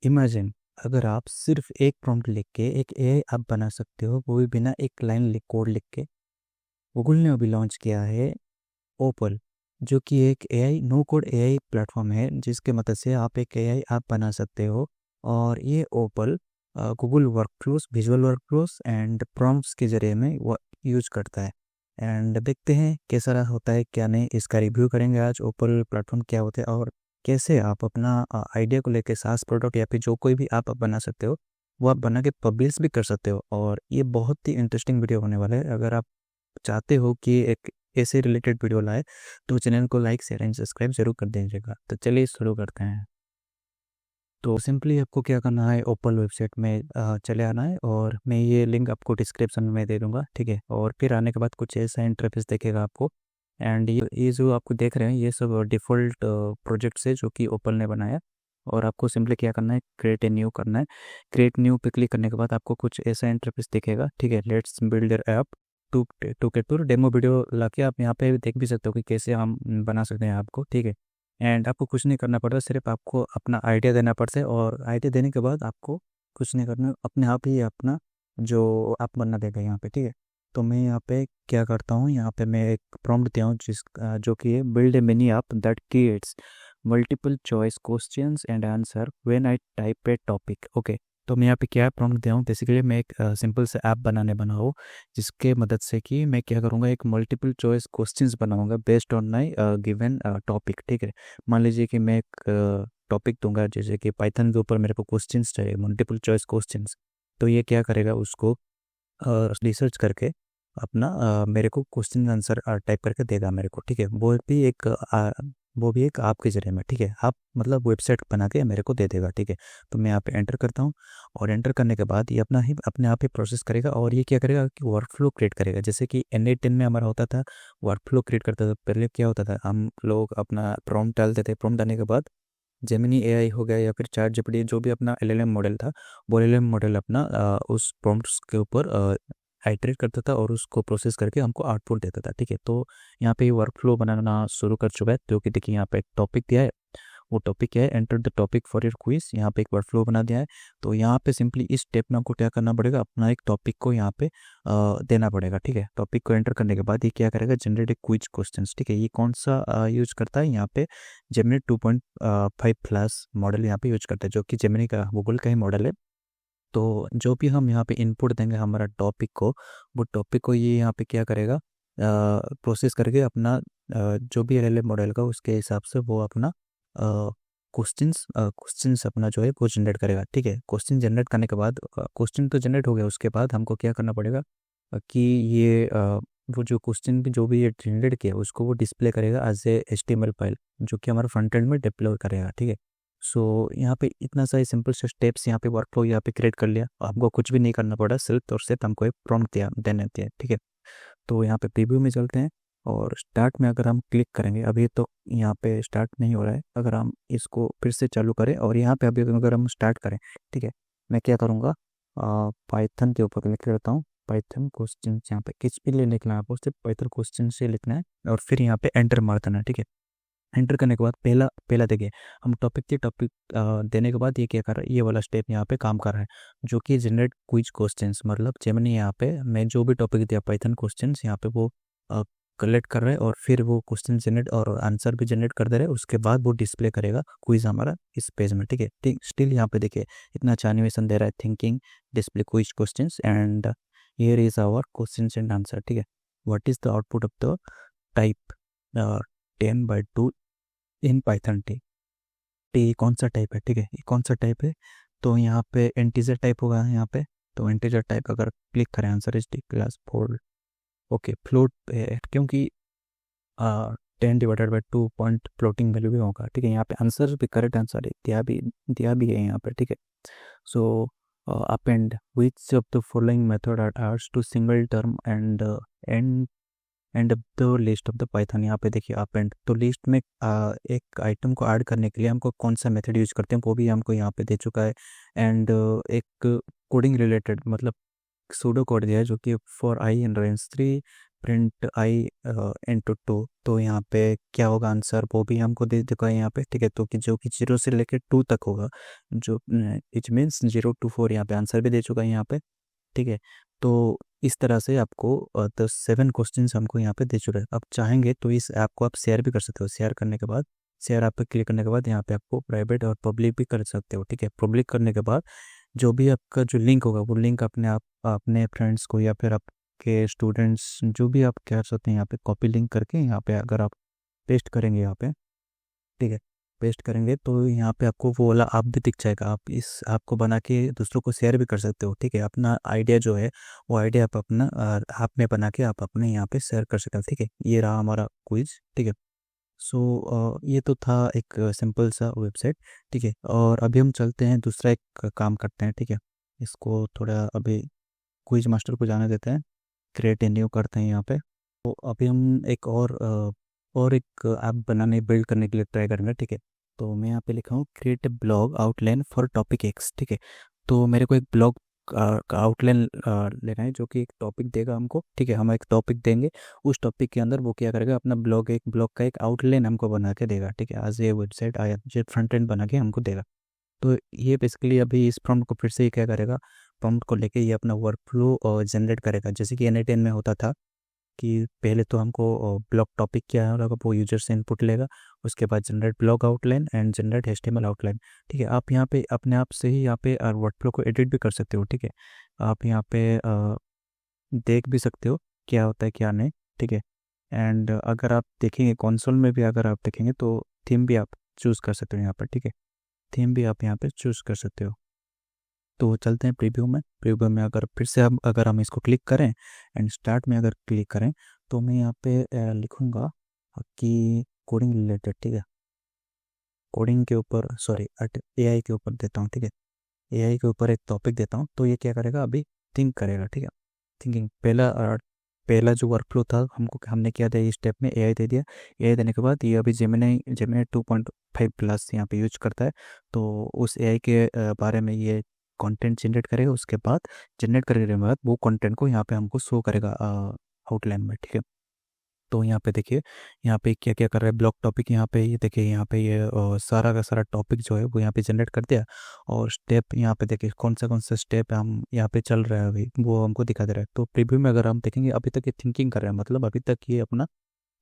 Imagine अगर आप सिर्फ एक प्रॉम्प्ट लिख के एक एआई ऐप बना सकते हो, वो भी बिना एक लाइन लिख कोड लिख के। गूगल ने अभी लॉन्च किया है ओपल, जो कि एक AI no code AI platform है, जिसके मदद से आप एक एआई ऐप बना सकते हो। और ये Opal Google workflows, visual workflows and prompts के जरिए में वो यूज करता है। एंड देखते हैं कैसा रहा होता है क्या नहीं, इसका रिव्यू करेंगे आज। ओपल प्लेटफॉर्म क्या होता है और कैसे आप अपना आइडिया को लेकर सास प्रोडक्ट या फिर जो कोई भी आप बना सकते हो, वो आप बना के पब्लिश भी कर सकते हो। और ये बहुत ही इंटरेस्टिंग वीडियो होने वाला है। अगर आप चाहते हो कि एक ऐसे रिलेटेड वीडियो लाए, तो चैनल को लाइक शेयर एंड सब्सक्राइब जरूर कर दीजिएगा। तो चलिए शुरू करते हैं। तो सिंपली आपको क्या करना है, ओपन वेबसाइट में चले आना है, और मैं ये लिंक आपको डिस्क्रिप्शन में दे दूंगा, ठीक है। और फिर आने के बाद कुछ ऐसा इंटरफेस देखेगा आपको। एंड ये जो आपको देख रहे हैं, ये सब डिफ़ॉल्ट प्रोजेक्ट्स है जो कि ओपन ने बनाया। और आपको सिंपली क्या करना है, क्रिएट ए न्यू करना है। क्रिएट न्यू पे क्लिक करने के बाद आपको कुछ ऐसा इंटरफेस दिखेगा, ठीक है। Let's build your app to to के टूर डेमो वीडियो ला के आप यहाँ पे देख भी सकते हो कि कैसे हम बना सकते हैं आपको, ठीक है। एंड आपको कुछ नहीं करना पड़ता, सिर्फ आपको अपना आइडिया देना पड़ता है। और आइडिया देने के बाद आपको कुछ नहीं करना, अपने आप ही अपना जो आप बनना देगा यहाँ पे, ठीक है। तो मैं यहाँ पे क्या करता हूँ, यहाँ पे मैं एक प्रॉम्प्ट दिया हूँ जो कि है build a mini app that creates multiple choice questions and answer when I type A topic. Okay, तो मैं यहाँ पे क्या प्रॉम्प्ट दिया हूँ, बेसिकली मैं एक सिंपल से ऐप बना हूँ, जिसके मदद से कि मैं क्या करूँगा, एक मल्टीपल चॉइस क्वेश्चंस बनाऊंगा based on my given topic, ठीक है। मान लीजिए कि मैं एक टॉपिक दूंगा, जैसे कि पाइथन के ऊपर मेरे को क्वेश्चंस चाहिए, मल्टीपल चॉइस क्वेश्चंस। तो ये क्या करेगा, उसको रिसर्च करके अपना मेरे को क्वेश्चन आंसर टाइप करके देगा मेरे को, ठीक है। वो भी एक आपके जरिए में, ठीक है। आप मतलब वेबसाइट बना के मेरे को दे देगा, ठीक है। तो मैं यहाँ पे एंटर करता हूँ, और एंटर करने के बाद ये अपने आप ही प्रोसेस करेगा। और ये क्या करेगा कि वर्कफ्लो क्रिएट करेगा, जैसे कि N8 10 में हमारा होता था, वर्कफ्लो क्रिएट करता था। पहले क्या होता था, हम लोग अपना प्रॉम्प्ट डालते थे, प्रॉम्प्ट डालने के बाद जेमिनी एआई हो गया या फिर चैट जीपीटी, जो भी अपना एलएलएम मॉडल था, वो एलएलएम मॉडल अपना उस प्रॉम्प्ट्स के ऊपर आइटरेट करता था और उसको प्रोसेस करके हमको आउटपुट देता था, ठीक है। तो यहाँ पे वर्क फ्लो बनाना शुरू कर चुका है, जो कि देखिए यहाँ पे एक टॉपिक दिया है। वो टॉपिक क्या है, enter the topic for your quiz. यहाँ पे एक वर्क फ्लो बना दिया है। तो यहाँ पे सिंपली इस स्टेप में आपको क्या करना पड़ेगा, अपना एक टॉपिक को यहाँ पे देना पड़ेगा, ठीक है। टॉपिक को एंटर करने के बाद ये क्या करेगा, जनरेट ए क्विज क्वेश्चन, ठीक है। ये कौन सा यूज करता है, यहाँ पे जेमिनी 2.5 प्लस मॉडल यहाँ पे यूज करता है, जो कि जेमिनी का गूगल का ही मॉडल है। तो जो भी हम यहाँ पे इनपुट देंगे हमारा टॉपिक को, वो टॉपिक को ये यहाँ पे क्या करेगा, प्रोसेस करके अपना जो भी एलएलएम मॉडल का, उसके हिसाब से वो अपना क्वेश्चंस अपना जो है वो जनरेट करेगा, ठीक है। क्वेश्चन जनरेट करने के बाद, क्वेश्चन तो जनरेट हो गया, उसके बाद हमको क्या करना पड़ेगा कि ये वो जो क्वेश्चन भी जो भी ये जनरेट किया, उसको वो डिस्प्ले करेगा एज ए HTML फाइल, जो कि हमारा फ्रंट एंड में डिप्लॉय करेगा, ठीक है। सो यहाँ पे इतना सारे सिंपल से स्टेप्स यहाँ पे वर्कफ्लो यहाँ पे क्रिएट कर लिया, आपको कुछ भी नहीं करना पड़ा, सिर्फ और सिर्फ हमको एक प्रॉम्प्ट दिया देने दिया, ठीक है। तो यहाँ पे प्रीव्यू में चलते हैं, और स्टार्ट में अगर हम क्लिक करेंगे, अभी तो यहाँ पे स्टार्ट नहीं हो रहा है। अगर हम इसको फिर से चालू करें और यहाँ पे अभी अगर हम स्टार्ट करें, ठीक है, मैं क्या करूँगा, पाइथन के ऊपर क्लिक करता हूँ। पाइथन क्वेश्चन यहाँ पे किस भी लिए लिखना है आपको, सिर्फ पाइथन क्वेश्चन से लिखना है, और फिर यहाँ पे एंटर मार देना है, ठीक है। एंटर करने के बाद पहला पहला देखिए, हम टॉपिक देने के बाद ये क्या कर रहा है, ये वाला स्टेप यहाँ पे काम कर रहा है, जो कि जनरेट क्विज क्वेश्चंस। मतलब जेमिनी यहाँ पे मैं जो भी टॉपिक दिया पाइथन क्वेश्चंस, यहाँ पे वो कलेक्ट कर रहा है, और फिर वो क्वेश्चन जनरेट और आंसर भी जनरेट कर दे रहा है। उसके बाद वो डिस्प्ले करेगा क्विज हमारा इस पेज में, ठीक है। ठीक, स्टिल यहाँ पे देखिए इतना अच्छा एनिमेशन दे रहा है, thinking display quiz questions and here is our questions and answer, ठीक है। What is the output of the type 10/2 in Python T. T कौन सा टाइप है, ठीक है, ये कौन सा टाइप है, तो यहाँ पे इंटीजर टाइप होगा यहाँ पे। तो इंटीजर टाइप अगर क्लिक करें, answer is T class 4। Okay, float है, क्योंकि 10/2 पॉइंट फ्लोटिंग वैल्यू भी होगा, ठीक है। यहाँ पे आंसर भी करेक्ट आंसर है, दिया भी है यहाँ पे, ठीक है। So append which of the following method are आर्स to single term and and the list of the Python. यहाँ पे देखिए अपेंड, तो लिस्ट में एक आइटम को ऐड करने के लिए हमको कौन सा मेथड यूज करते हैं, वो भी हमको यहाँ पे दे चुका है। एंड एक कोडिंग रिलेटेड मतलब सूडो कोड दिया है, जो कि for I in range 3 print I into two, तो यहाँ पे क्या होगा आंसर वो भी हमको दे चुका है यहाँ पे, ठीक है। तो कि जो कि 0 से लेकर 2 तक होगा, जो इच मीन्स 0 to 4 यहाँ पे आंसर भी दे चुका है यहाँ पे, ठीक है। तो इस तरह से आपको 7 क्वेश्चन हमको यहाँ पे दे चुके हैं। आप चाहेंगे तो इस ऐप को आप शेयर भी कर सकते हो। शेयर करने के बाद, शेयर ऐप पे क्लिक करने के बाद यहाँ पे आपको प्राइवेट और पब्लिक भी कर सकते हो, ठीक है। पब्लिक करने के बाद जो भी आपका जो लिंक होगा वो लिंक अपने आप अपने फ्रेंड्स को या फिर आपके स्टूडेंट्स जो भी आप कह सकते हैं यहाँ पे कॉपी लिंक करके यहाँ पे अगर आप पेस्ट करेंगे यहाँ पे, ठीक है, पेस्ट करेंगे तो यहाँ पे आपको वो वाला ऐप भी दिख जाएगा। आप इस ऐप को बना के दूसरों को शेयर भी कर सकते हो, ठीक है। अपना आइडिया जो है वो आइडिया आप अपना ऐप में बना के आप अपने यहाँ पे शेयर कर सकते हो, ठीक है। ये रहा हमारा क्विज, ठीक है। सो ये तो था एक सिंपल सा वेबसाइट, ठीक है। और अभी हम चलते हैं दूसरा एक काम करते हैं, ठीक है। इसको थोड़ा अभी क्विज मास्टर को जाने देते हैं, क्रिएट ए न्यू करते हैं यहाँ पे। तो अभी हम एक और एक ऐप बनाने बिल्ड करने के लिए ट्राई करेंगे, ठीक है। तो मैं यहाँ पे लिखा हूँ create a blog outline for topic x, ठीक है। तो मेरे को एक ब्लॉग का आउटलाइन लेना है जो कि एक टॉपिक देगा हमको, ठीक है। हम एक टॉपिक देंगे, उस टॉपिक के अंदर वो क्या करेगा अपना ब्लॉग का एक आउटलाइन हमको बना के देगा, ठीक है। आज ये वेबसाइट आया जो फ्रंट एंड बना के हमको देगा। तो ये बेसिकली अभी इस प्रॉम्प्ट को फिर से ये क्या करेगा, प्रॉम्प्ट को लेके ये अपना वर्क फ्लो जनरेट करेगा, जैसे कि NA10 में होता था कि पहले तो हमको ब्लॉग टॉपिक क्या है होगा वो यूजर से इनपुट लेगा, उसके बाद generate blog outline and generate HTML outline, ठीक है। आप यहाँ पे अपने आप से ही यहाँ पे वर्क फ्लो को एडिट भी कर सकते हो, ठीक है। आप यहाँ पे देख भी सकते हो क्या होता है क्या नहीं, ठीक है। एंड अगर आप देखेंगे कंसोल में भी अगर आप देखेंगे तो थीम भी आप चूज़ कर सकते हो यहाँ पर, ठीक है। थीम भी आप यहाँ पे चूज़ कर सकते हो। तो चलते हैं प्रीव्यू में। प्रीव्यू में अगर फिर से हम अगर हम इसको क्लिक करें एंड स्टार्ट में अगर क्लिक करें तो मैं यहाँ पे लिखूँगा कि कोडिंग रिलेटेड, ठीक है। कोडिंग के ऊपर सॉरी AI के ऊपर देता हूँ, ठीक है। AI के ऊपर एक टॉपिक देता हूँ, तो ये क्या करेगा अभी थिंक करेगा, ठीक है। थिंकिंग पहला जो वर्क फ्लो था हमको हमने किया था इस स्टेप में AI दे दिया। AI देने के बाद ये अभी जेमिनी 2.5 प्लस यहाँ पे यूज करता है। तो उस AI के बारे में ये कंटेंट जनरेट करेगा, उसके बाद जनरेट करने के बाद वो कंटेंट को यहाँ पे हमको शो करेगा आउटलाइन में, ठीक है। तो यहाँ पे देखिए यहाँ पे क्या क्या कर रहा है ब्लॉक टॉपिक, यहाँ पे ये देखिए यहाँ पे ये सारा का सारा टॉपिक जो है वो यहाँ पे जनरेट कर दिया। और स्टेप यहाँ पे देखिए कौन सा स्टेप हम यहाँ पे चल रहा है अभी वो हमको दिखा दे रहा है। तो प्रीव्यू में अगर हम देखेंगे अभी तक ये थिंकिंग कर रहा है, मतलब अभी तक ये अपना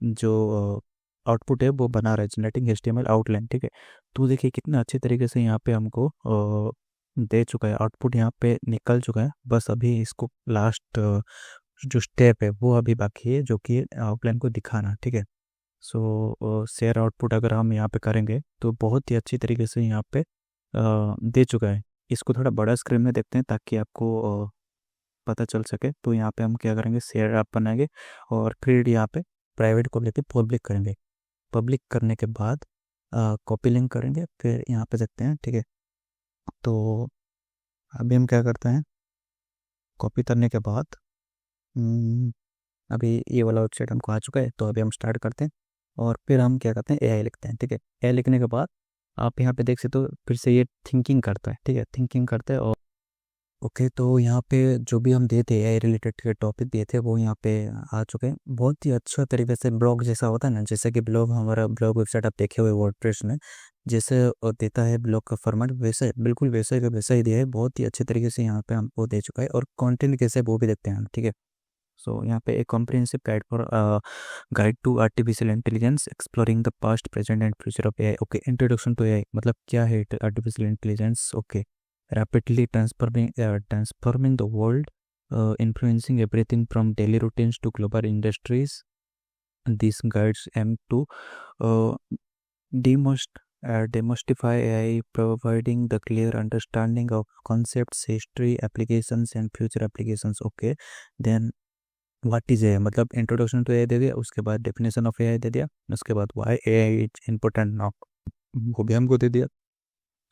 जो आउटपुट है वो बना रहा है, जनरेटिंग HTML आउटलाइन, ठीक है। तो देखिए कितना अच्छे तरीके से यहाँ पे हमको दे चुका है, आउटपुट यहाँ पे निकल चुका है। बस अभी इसको लास्ट जो स्टेप है वो अभी बाकी है जो कि आउटलाइन को दिखाना, ठीक है। सो शेयर आउटपुट अगर हम यहाँ पे करेंगे तो बहुत ही अच्छी तरीके से यहाँ पे दे चुका है। इसको थोड़ा बड़ा स्क्रीन में देखते हैं ताकि आपको पता चल सके। तो यहाँ पे हम क्या करेंगे शेयर ऐप बनाएंगे और फिर यहाँ पे प्राइवेट को लेके पब्लिक करेंगे। पब्लिक करने के बाद कॉपी लिंक करेंगे, फिर यहाँ पे देखते हैं, ठीक है। तो अभी हम क्या करते हैं कॉपी करने के बाद हम्म, अभी ये वाला वेबसाइट हमको आ चुका है, तो अभी हम स्टार्ट करते हैं और फिर हम क्या करते हैं AI लिखते हैं, ठीक है। AI लिखने के बाद आप यहाँ पे देख सकते हो फिर से ये थिंकिंग करता है, ठीक है, थिंकिंग करता है। और ओके, तो यहाँ पे जो भी हम दिए थे AI रिलेटेड के टॉपिक दिए थे वो यहाँ पे आ चुके हैं। बहुत ही अच्छा तरीके से ब्लॉग जैसा होता है ना, जैसे कि ब्लॉग हमारा ब्लॉग वेबसाइट आप देखे हुए वर्डप्रेस में जैसे देता है ब्लॉग का फॉर्मेट, वैसे बिल्कुल वैसा का वैसा ही दिया है। बहुत ही अच्छे तरीके से यहाँ पे हमको दे चुका है और कंटेंट कैसे है वो भी देखते हैं हम, ठीक है। सो यहाँ पे एक comprehensive guide to artificial intelligence exploring the past present and future of AI। Okay, introduction to AI मतलब क्या है artificial intelligence. Okay, rapidly transforming the world, influencing everything from daily routines to global industries. This guides aim to demystify AI, providing the clear understanding of concepts, history, applications, and future applications. Okay, then what is AI मतलब introduction to AI दे दिया, उसके बाद definition of AI दे दिया, उसके बाद why AI is important now वो भी हमको दे दिया।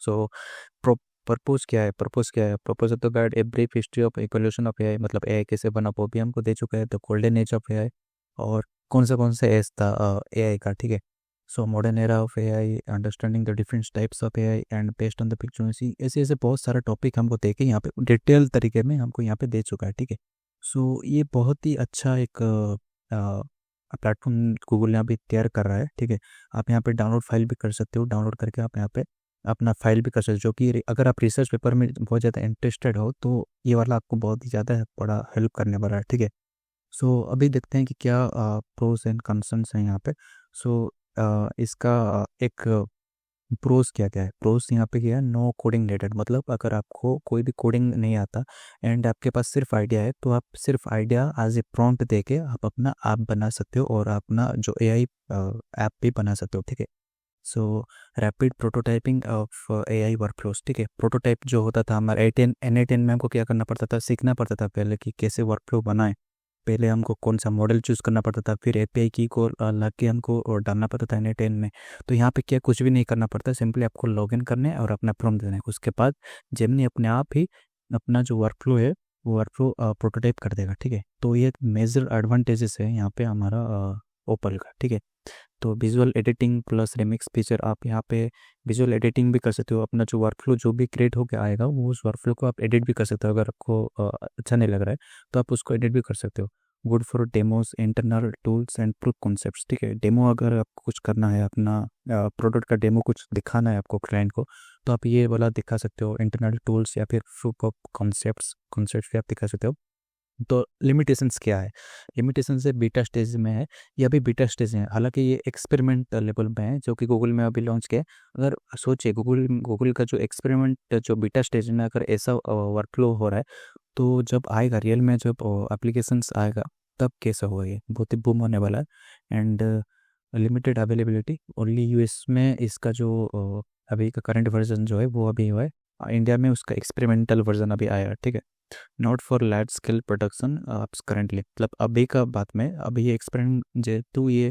सो पर्पोज क्या है, purpose of the guide a brief history of evolution of AI मतलब AI कैसे बना वो भी हमको दे चुका है, the golden age of AI और कौन सा एज था AI का, ठीक है। So modern era of AI, understanding the different types of AI and based on the frequency, ऐसे ऐसे बहुत सारा टॉपिक हमको दे के यहाँ पे डिटेल तरीके में हमको यहाँ पे दे चुका है, ठीक है। सो ये बहुत ही अच्छा एक प्लेटफॉर्म गूगल यहाँ पे तैयार कर रहा है, ठीक है। आप यहाँ पे डाउनलोड फाइल भी कर सकते हो, डाउनलोड करके आप यहाँ पे अपना फाइल भी कर सकते हो, जो कि अगर आप रिसर्च पेपर में बहुत ज़्यादा इंटरेस्टेड हो तो ये वाला आपको बहुत ही ज़्यादा बड़ा हेल्प करने वाला है, ठीक है। सो अभी देखते हैं कि क्या प्रोज एंड कंसर्न्स हैं यहाँ पे। सो इसका एक प्रोज क्या क्या है। प्रोज यहाँ पे क्या है, नो कोडिंग रिलेटेड, मतलब अगर आपको कोई भी कोडिंग नहीं आता एंड आपके पास सिर्फ आइडिया है, तो आप सिर्फ आइडिया एज ए प्रॉम्प्ट दे के आप अपना ऐप बना सकते हो और अपना जो एआई ऐप भी बना सकते हो, ठीक है। सो rapid prototyping of AI workflows, ठीक है। प्रोटोटाइप जो होता था हमारा एन ए टेन में हमको क्या करना पड़ता था, सीखना पड़ता था पहले कि कैसे वर्कफ्लो बनाए। पहले हमको कौन सा मॉडल चूज़ करना पड़ता था, फिर एपीआई की को लग के हमको और डालना पड़ता था एन10 में। तो यहाँ पे क्या कुछ भी नहीं करना पड़ता, सिंपली आपको लॉगिन करना है और अपना प्रॉम्प्ट देना है। उसके बाद जेमिनी अपने आप ही अपना जो वर्कफ्लो है वो वर्कफ्लो प्रोटोटाइप कर देगा, ठीक है। तो ये मेजर एडवांटेजेस है यहाँ पे हमारा ओपल का, ठीक है। तो visual editing plus remix feature, आप यहाँ पे विजुअल एडिटिंग भी कर सकते हो। अपना जो वर्कफ्लो जो भी क्रिएट होकर आएगा वो उस वर्कफ्लो को आप एडिट भी कर सकते हो। अगर आपको अच्छा नहीं लग रहा है तो आप उसको एडिट भी कर सकते हो। Good for demos, internal tools and proof concepts, ठीक है। डेमो अगर आपको कुछ करना है, अपना प्रोडक्ट का डेमो कुछ दिखाना है आपको क्लाइंट को, तो आप ये वाला दिखा सकते हो। इंटरनल टूल्स या फिर प्रूफ ऑफ कॉन्सेप्ट्स भी आप दिखा सकते हो। तो लिमिटेशंस क्या है, लिमिटेशन से बीटा स्टेज में है, ये अभी बीटा स्टेज है, हालांकि ये एक्सपेरिमेंट लेवल में है जो कि गूगल में अभी लॉन्च किया है। अगर सोचिए गूगल का जो एक्सपेरिमेंट जो बीटा स्टेज में अगर ऐसा वर्कफ्लो हो रहा है, तो जब आएगा रियल में, जब एप्लीकेशंस आएगा तब कैसा होगा, ये बहुत ही बूम होने वाला है। And limited availability only US में इसका जो अभी का करंट वर्जन जो है वो अभी हुआ है। इंडिया में उसका एक्सपेरिमेंटल वर्जन अभी आया है, ठीक है। Not for large scale production currently, मतलब अभी का बात में, अभी ये एक्सपेरिमेंट जेहेतु ये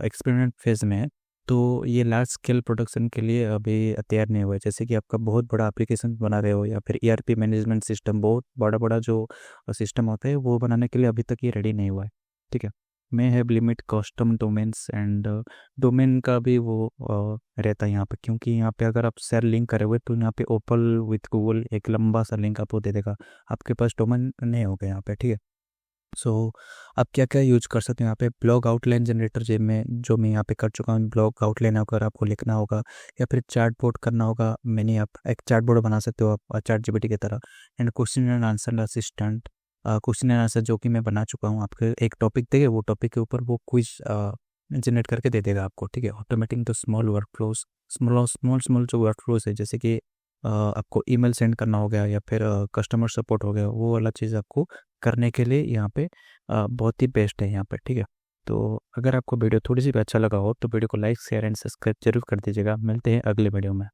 एक्सपेरिमेंट फेज में है, तो ये लार्ज स्केल प्रोडक्शन के लिए अभी तैयार नहीं हुआ है। जैसे कि आपका बहुत बड़ा एप्लीकेशन बना रहे हो या फिर ईआरपी मैनेजमेंट सिस्टम, बहुत बड़ा बड़ा जो सिस्टम होता है वो बनाने के लिए अभी तक ये रेडी नहीं हुआ है, ठीक है। May have limit custom domains and domain का भी वो रहता है यहाँ पे, क्योंकि यहाँ पे अगर आप शेयर लिंक करे हुए तो यहाँ पे ओपन विथ गूगल एक लंबा सा लिंक आपको दे देगा, आपके पास डोमेन नहीं होगा यहाँ पे, ठीक है। सो आप क्या क्या यूज कर सकते हैं यहाँ पे, ब्लॉग आउटलाइन जनरेटर जो मैं यहाँ पे कर चुका हूँ। ब्लॉग आउटलाइन अगर आपको लिखना होगा या फिर चैट बोर्ड करना होगा, मैंने आप एक चैट बोर्ड बना सकते हो आप चैट जीपीटी की तरह। And question and answer assistant, question and answer जो कि मैं बना चुका हूँ, आपके एक टॉपिक देगा, वो टॉपिक के ऊपर वो क्विज जनरेट करके दे देगा आपको, ठीक है। Automating the small work flows, small small small जो वर्क फ्लोज है, जैसे कि आपको ईमेल सेंड करना हो गया या फिर कस्टमर सपोर्ट हो गया, वो वाला चीज़ आपको करने के लिए यहाँ पे बहुत ही बेस्ट है यहाँ पे, ठीक है। तो अगर आपको वीडियो थोड़ी सी भी अच्छा लगा हो तो वीडियो को लाइक शेयर एंड सब्सक्राइब जरूर कर दीजिएगा। मिलते हैं अगले वीडियो में।